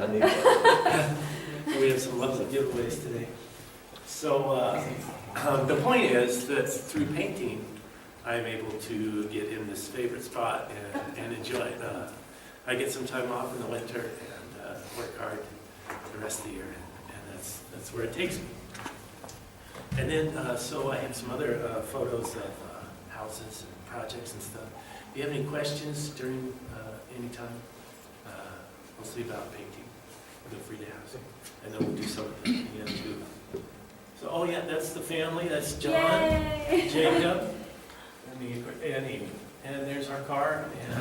I need one. We have some lovely giveaways today. So the point is that through painting, I'm able to get in this favorite spot and enjoy it. I get some time off in the winter and work hard the rest of the year, and that's where it takes me. And then, so I have some other photos of houses and projects and stuff. If you have any questions during any time, mostly about painting, feel free to ask. And then we'll do some of the end too. So, oh yeah, that's the family. That's John, Yay! Jacob, and Amy. And there's our car. And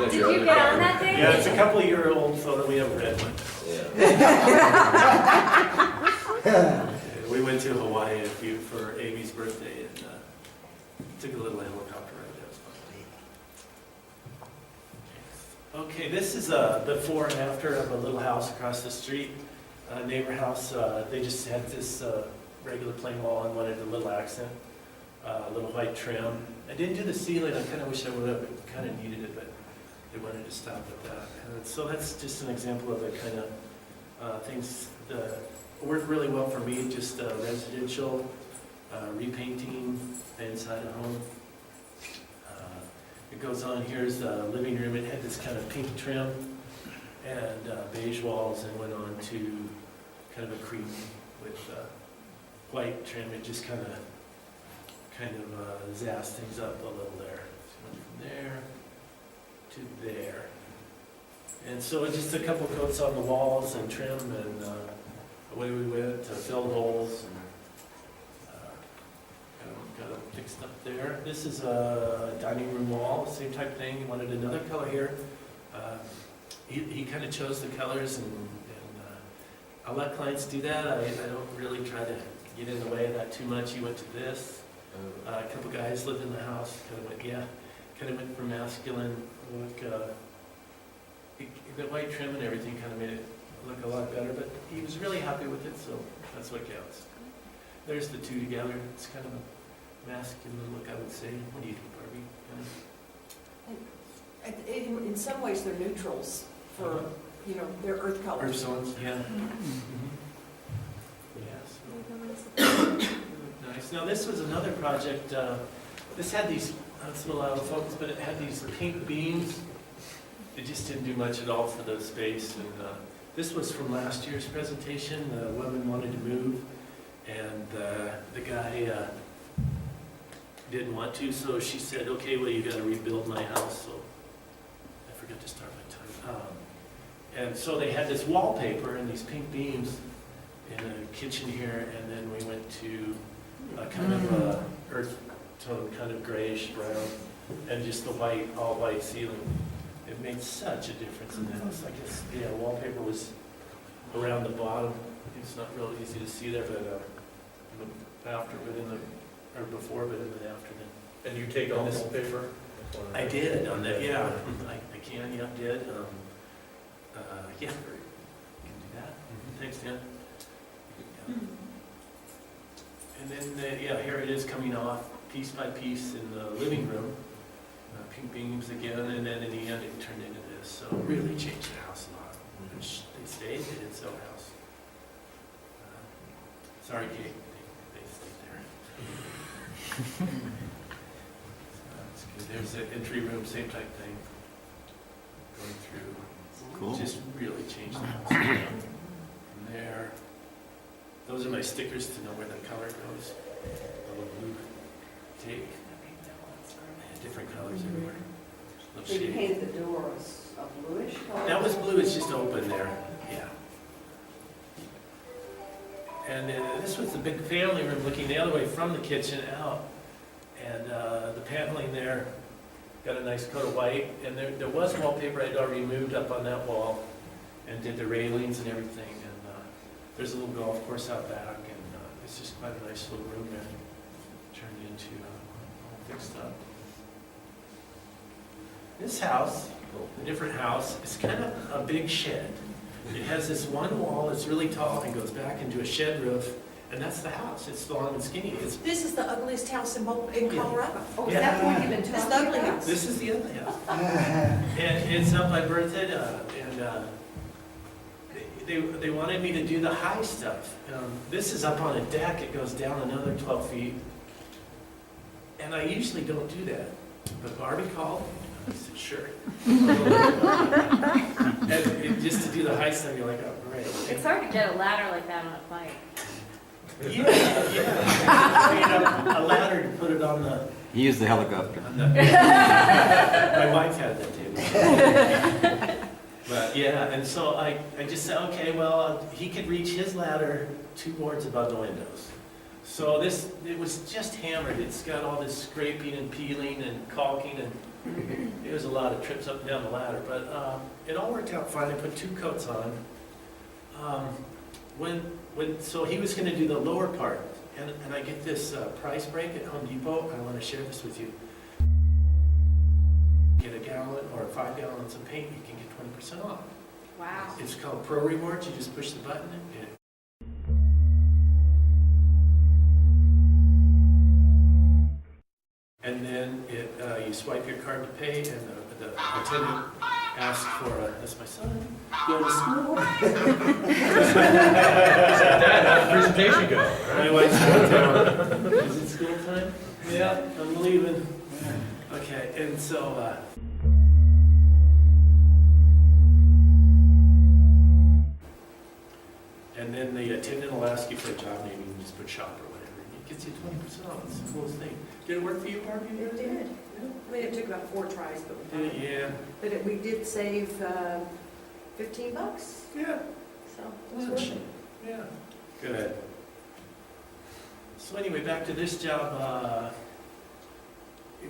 Did you get on that thing? yeah, it's a couple-year-old photo. We have a red one. Yeah. We went to Hawaii for Amy's birthday and took a little helicopter ride. That was fun. Okay, this is a before and after of a little house across the street, a neighbor house. They just had this regular plain wall and wanted a little accent, a little white trim. I didn't do the ceiling. I kind of wish I would have. It kind of needed it, but they wanted to stop at that. And so that's just an example of the kind of things that work really well for me. Just residential, repainting the inside of home. It goes on, here's the living room. It had this kind of pink trim and beige walls, and went on to kind of a cream with white trim. It just kind of zazzed things up a little there. So went from there to there. And so just a couple coats on the walls and trim, and away we went to fill holes. And, got it fixed up there. This is a dining room wall, same type thing. He wanted another color here. He kind of chose the colors, and I'll let clients do that. I don't really try to get in the way of that too much. He went to this. A couple guys lived in the house. Kind of went for masculine look. The white trim and everything kind of made it look a lot better, but he was really happy with it, so that's what counts. There's the two together. It's kind of a masculine look, I would say. What do you think, Barbie? In some ways, they're neutrals for, their earth colors. Earth tones, yeah. Yeah, so nice. Now this was another project. This had these, it's a little out of focus, but it had these pink beams. It just didn't do much at all for the space. And this was from last year's presentation. The woman wanted to move, and the guy didn't want to, so she said, okay, well, you got to rebuild my house. So I forgot to start my time. And so they had this wallpaper and these pink beams in a kitchen here, and then we went to a kind of a earth tone, kind of grayish brown, and just the white, all white ceiling. It made such a difference in the house. I guess, yeah, wallpaper was around the bottom. It's not real easy to see there, but after, but in the, or before, but in the after then. And you take on this paper? I did on that, yeah. I can, yeah, did. Yeah, you can do that. Thanks, Dan. Yeah. And then, yeah, here it is coming off piece by piece in the living room. Pink beams again, and then in the end it turned into this. So it really changed the house a lot. Which they stayed, they didn't sell the house. Sorry, Kate, they stayed there. That's good. There's the entry room, same type thing. Going through. Cool. Just really changed the house. From there. Those are my stickers to know where the color goes. A little blue tape. Different colors everywhere. So you painted the doors a bluish color? That was blue, it's just open there, yeah. And this was the big family room looking the other way from the kitchen out. And the paneling there got a nice coat of white. And there was wallpaper I'd already moved up on that wall and did the railings and everything. And there's a little golf course out back, and it's just quite a nice little room there. Turned into all fixed up. This house, a different house, is kind of a big shed. It has this one wall that's really tall and goes back into a shed roof, And that's the house. It's long and skinny. This is the ugliest house in Colorado. Oh, is that the one you've been This is the talking ugly about? house. This is the other house. And it's up by Bertha, and they wanted me to do the high stuff. This is up on a deck. It goes down another 12 feet. And I usually don't do that. But Barbie called. I said, sure. And just to do the high stuff, you're like, oh, great. It's hard to get a ladder like that on a bike. Yeah. A ladder to put it on the... He used the helicopter. My wife had that too. But yeah, and so I just said, okay, well, he could reach his ladder 2 boards above the windows. So it was just hammered. It's got all this scraping and peeling and caulking, and it was a lot of trips up and down the ladder. But it all worked out fine. I put 2 coats on. So he was going to do the lower part, and I get this price break at Home Depot. I want to share this with you. Get a gallon or 5 gallons of paint, you can get 20% off. Wow. It's called Pro Rewards. You just push the button and then you swipe your card to pay, and the attendant asks for that's my son. Going to school? Dad, how'd the presentation go? My wife's going down. Is it school time? Yeah, I'm leaving. Okay, and so and then the attendant will ask you for a job name. You can just put shop or whatever. And it gets you 20% off. It's the coolest thing. Did it work for you, Barbie? It did. I mean, it took about 4 tries, but we got it. Yeah. But we did save $15, Yeah. so it was worth it. Yeah. Good. So anyway, back to this job.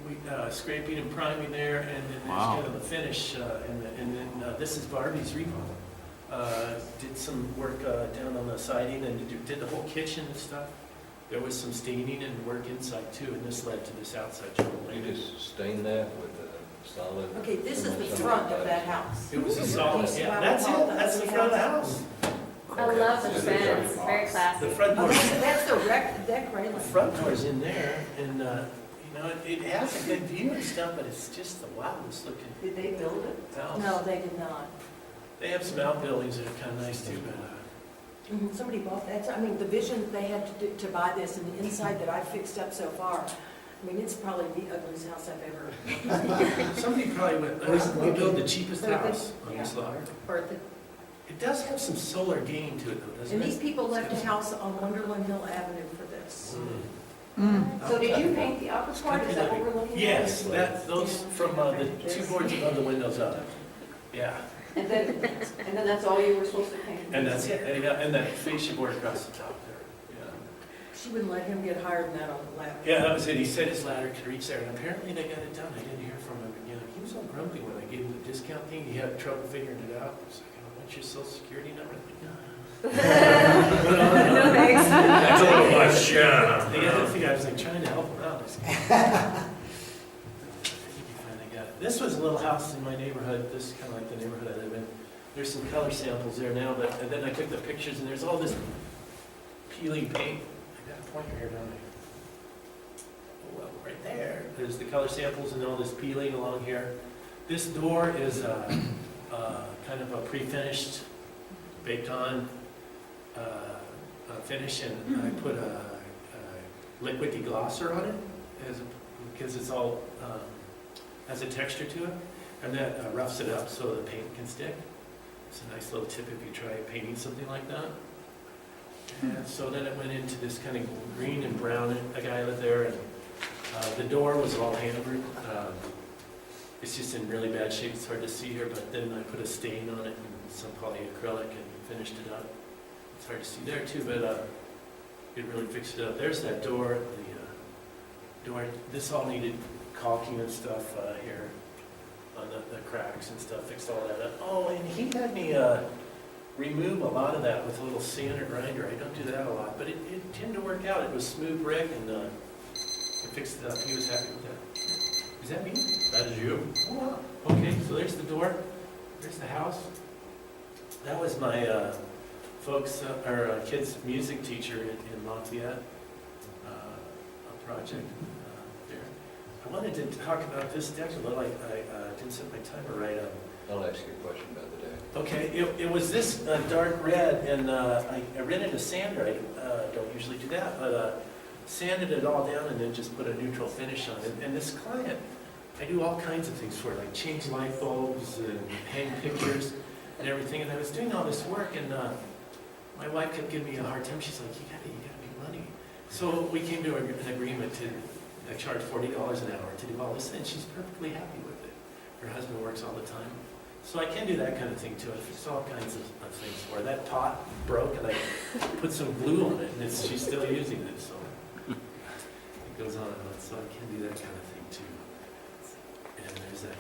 We scraping and priming there, and then there's Wow. kind of the finish, and then this is Barbie's remodel. Did some work down on the siding and did the whole kitchen and stuff. There was some staining and work inside too, and this led to this outside job. You just stain that with a solid. Okay, this is the front of that house. It was a solid, yeah, that's it, that's the front of the house. I love the fence. Very The classy. front Oh, door, that's the deck railing. the front door's in there, and, it has a good view and stuff, but it's just the wildest looking Did they build it? house. No, they did not. They have some outbuildings that are kind of nice too, but, Somebody bought that. I mean, the vision they had to buy this, and the inside that I've fixed up so far, I mean, it's probably the ugliest house I've ever. somebody probably went, we build the cheapest house on this lot. Bertha. It does have some solar gain to it though, doesn't And it? these people left a house on Wonderland Hill Avenue for this. So did you paint the upper part? Is that what we're looking at? Yes, those from the 2 boards above the windows up. Yeah, And then that's all you were supposed to paint? and that's it, and that fascia board across the top there. She wouldn't let him get higher than that on the ladder. Yeah, that was it. He said his ladder could reach there, and apparently they got it done. I didn't hear from him again. He was all grumpy when I gave him the discount thing. He had trouble figuring it out. He's like, what's your social security number? I'm like, no. No thanks. That's Oh, all my God. They got to figure. I was like trying to help him out. I think he finally got it. This was a little house in my neighborhood. This is kind of like the neighborhood I live in. There's some color samples there now, and then I took the pictures, and there's all this peeling paint. I got a pointer here, don't I? Oh, well, right there. There's the color samples and all this peeling along here. This door is kind of a pre-finished, baked-on finish, and I put a liquid deglosser on it because it's all has a texture to it, and that roughs it up so the paint can stick. It's a nice little tip if you try painting something like that. And so then it went into this kind of green and brown. A guy lived there, and the door was all hammered. It's just in really bad shape. It's hard to see here, but then I put a stain on it and some polyacrylic and finished it up. It's hard to see there too, but it really fixed it up. There's that door. The door. This all needed caulking and stuff here on the cracks and stuff. Fixed all that up. Oh, and he had me remove a lot of that with a little sander grinder. I don't do that a lot, but it tended to work out. It was smooth brick, and I fixed it up. He was happy with that. Is that me? That is you. Oh, wow. Okay, so there's the door. There's the house. That was my folks, our kid's music teacher in Lafayette, a project there. I wanted to talk about this deck a little. I didn't set my timer right up. I'll ask you a question about the day. Okay, it was this dark red, and I rented a sander. I don't usually do that, but sanded it all down and then just put a neutral finish on it. And this client, I do all kinds of things for, like change light bulbs and hang pictures and everything. And I was doing all this work, and my wife kept giving me a hard time. She's like, you gotta make money. So we came to an agreement to charge $40 an hour to do all this, and she's perfectly happy with it. Her husband works all the time. So I can do that kind of thing too. I fix all kinds of things where that pot broke and I put some glue on it, and she's still using it. So it goes on and on. So I can do that kind of thing too. And there's that.